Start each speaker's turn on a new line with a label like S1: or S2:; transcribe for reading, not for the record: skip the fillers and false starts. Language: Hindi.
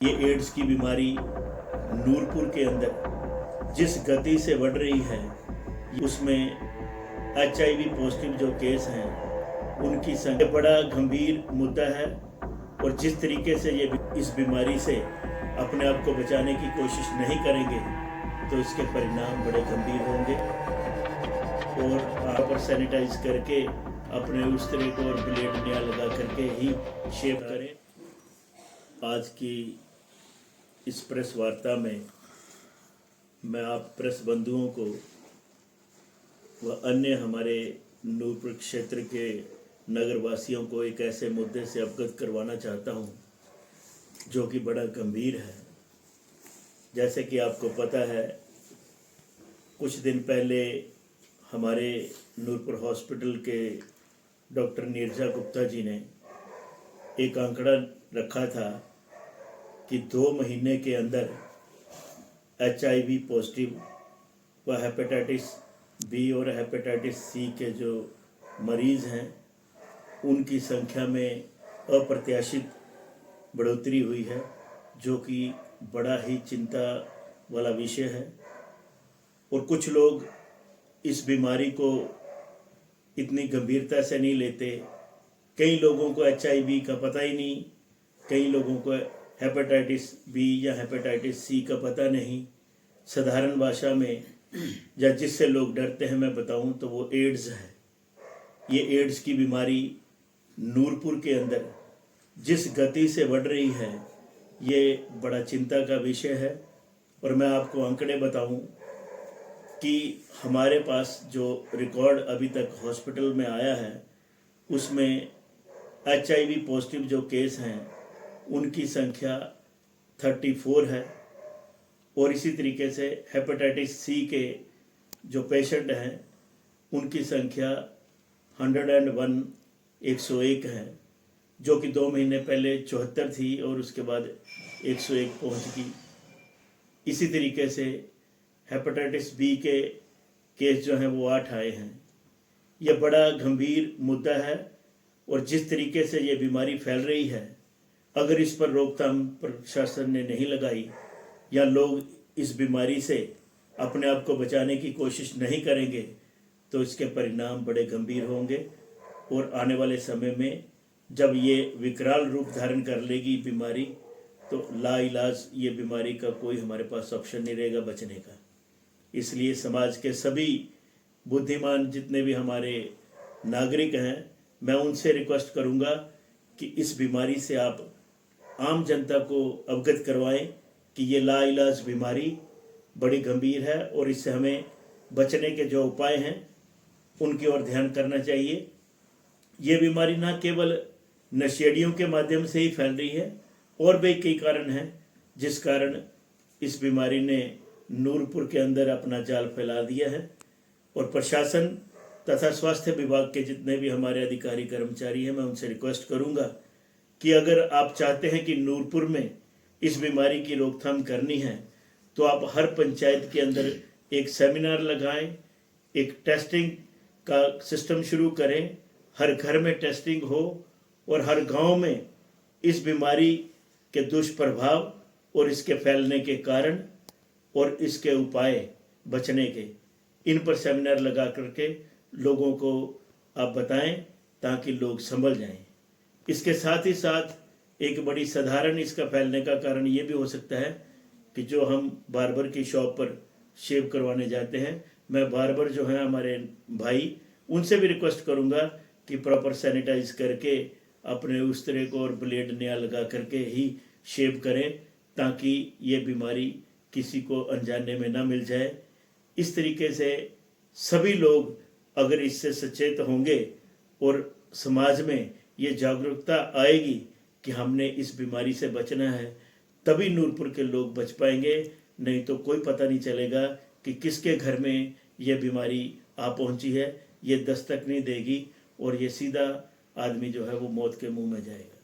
S1: ये एड्स की बीमारी नूरपुर के अंदर जिस गति से बढ़ रही है, उसमें HIV पॉजिटिव जो केस हैं उनकी संख्या बड़ा गंभीर मुद्दा है। और जिस तरीके से ये इस बीमारी से अपने आप को बचाने की कोशिश नहीं करेंगे तो इसके परिणाम बड़े गंभीर होंगे। और आप पर सैनिटाइज करके अपने उस तरह को और ब्लेड नया लगा करके ही शेव करें। आज की इस प्रेस वार्ता में मैं आप प्रेस बंधुओं को व अन्य हमारे नूरपुर क्षेत्र के नगरवासियों को एक ऐसे मुद्दे से अवगत करवाना चाहता हूं जो कि बड़ा गंभीर है। जैसे कि आपको पता है, कुछ दिन पहले हमारे नूरपुर हॉस्पिटल के डॉक्टर नीरजा गुप्ता जी ने एक आंकड़ा रखा था कि 2 महीने के अंदर HIV पॉजिटिव व हेपेटाइटिस बी और हेपेटाइटिस सी के जो मरीज़ हैं उनकी संख्या में अप्रत्याशित बढ़ोतरी हुई है, जो कि बड़ा ही चिंता वाला विषय है। और कुछ लोग इस बीमारी को इतनी गंभीरता से नहीं लेते। कई लोगों को HIV का पता ही नहीं, कई लोगों को हेपेटाइटिस बी या हेपेटाइटिस सी का पता नहीं। साधारण भाषा में या जिससे लोग डरते हैं मैं बताऊं तो वो एड्स है। ये एड्स की बीमारी नूरपुर के अंदर जिस गति से बढ़ रही है, ये बड़ा चिंता का विषय है। और मैं आपको आंकड़े बताऊं कि हमारे पास जो रिकॉर्ड अभी तक हॉस्पिटल में आया है उसमें HIV पॉजिटिव जो केस हैं उनकी संख्या 34 है। और इसी तरीके से हेपेटाइटिस सी के जो पेशेंट हैं उनकी संख्या 101 है, जो कि 2 महीने पहले 74 थी और उसके बाद 101 पहुंच गई। इसी तरीके से हेपेटाइटिस बी के केस जो हैं वो 8 आए हैं। यह बड़ा गंभीर मुद्दा है। और जिस तरीके से ये बीमारी फैल रही है, अगर इस पर रोकथाम प्रशासन ने नहीं लगाई या लोग इस बीमारी से अपने आप को बचाने की कोशिश नहीं करेंगे तो इसके परिणाम बड़े गंभीर होंगे। और आने वाले समय में जब ये विकराल रूप धारण कर लेगी बीमारी, तो लाइलाज ये बीमारी का कोई हमारे पास ऑप्शन नहीं रहेगा बचने का। इसलिए समाज के सभी बुद्धिमान जितने भी हमारे नागरिक हैं, मैं उनसे रिक्वेस्ट करूंगा कि इस बीमारी से आप आम जनता को अवगत करवाएं कि ये लाइलाज बीमारी बड़ी गंभीर है और इससे हमें बचने के जो उपाय हैं उनकी ओर ध्यान करना चाहिए। ये बीमारी ना केवल नशेड़ियों के माध्यम से ही फैल रही है, और भी कई कारण हैं जिस कारण इस बीमारी ने नूरपुर के अंदर अपना जाल फैला दिया है। और प्रशासन तथा स्वास्थ्य विभाग के जितने भी हमारे अधिकारी कर्मचारी हैं, मैं उनसे रिक्वेस्ट करूंगा कि अगर आप चाहते हैं कि नूरपुर में इस बीमारी की रोकथाम करनी है तो आप हर पंचायत के अंदर एक सेमिनार लगाएं, एक टेस्टिंग का सिस्टम शुरू करें, हर घर में टेस्टिंग हो और हर गांव में इस बीमारी के दुष्प्रभाव और इसके फैलने के कारण और इसके उपाय बचने के, इन पर सेमिनार लगा करके लोगों को आप बताएं ताकि लोग संभल जाएं। इसके साथ ही साथ एक बड़ी साधारण इसका फैलने का कारण ये भी हो सकता है कि जो हम बार्बर की शॉप पर शेव करवाने जाते हैं, मैं बार्बर जो है हमारे भाई, उनसे भी रिक्वेस्ट करूंगा कि प्रॉपर सैनिटाइज करके अपने उस तरह को और ब्लेड नया लगा करके ही शेव करें ताकि ये बीमारी किसी को अनजाने में ना मिल जाए। इस तरीके से सभी लोग अगर इससे सचेत होंगे और समाज में ये जागरूकता आएगी कि हमने इस बीमारी से बचना है, तभी नूरपुर के लोग बच पाएंगे। नहीं तो कोई पता नहीं चलेगा कि किसके घर में ये बीमारी आ पहुंची है। ये दस्तक नहीं देगी और ये सीधा आदमी जो है वो मौत के मुंह में जाएगा।